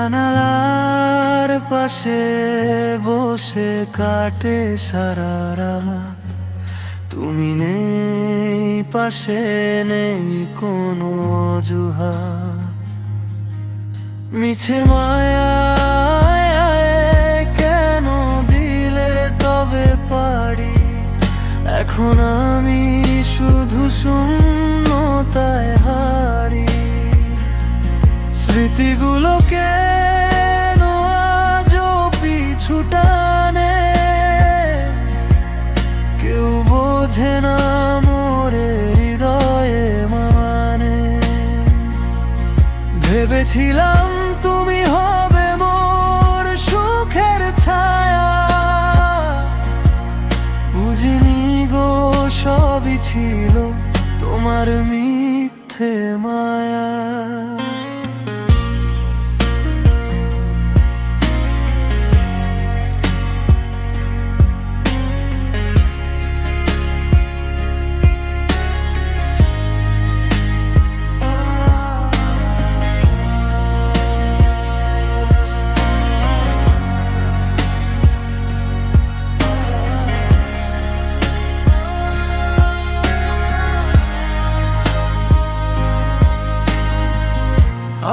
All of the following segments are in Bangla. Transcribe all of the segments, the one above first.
জানালার পাশে বসে কাটে সারা রাত, তুমি নেই পাশে, নেই কোনো অজুহাত। মিছে মায়ায় কেন দিলে তবে পারি, এখন আমি শুধু শূন্যতায় হারি। স্মৃতিগুলোকে আজও পিছু টানে, কেউ বোঝে না মোরে হৃদয়ে মানে। ভেবেছিলাম তুমি হবে মোর সুখের ছায়া, বুঝিনি গো সবই ছিল তোমার মিথ্যে মায়া।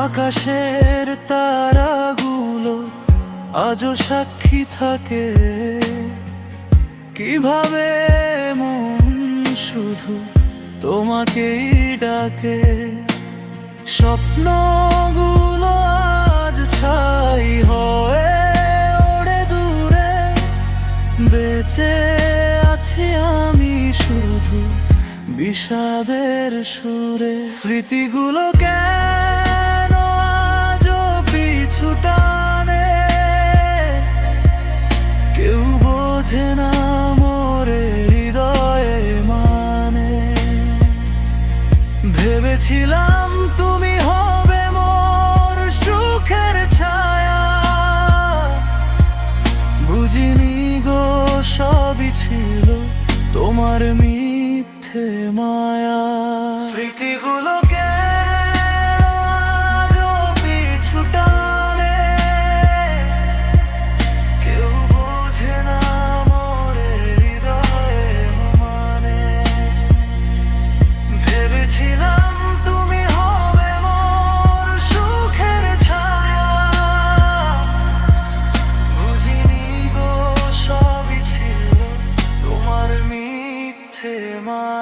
আকাশের তারাগুলো আজও সাক্ষী থাকে, কিভাবে মন শুধু তোমাকেই ডাকে। স্বপ্নগুলো আজ ছাই হয়ে ওড়ে দূরে, বেঁচে আছি আমি শুধু বিষাদের সুরে। স্মৃতিগুলোকে টানে, কেউ বোঝে না মোরে হৃদয়ে মানে। ভেবেছিলাম তুমি হবে মোর সুখের ছায়া, বুঝিনি গো সবই ছিল তোমার মিথ্যে মায়া। স্মৃতিগুলোকে my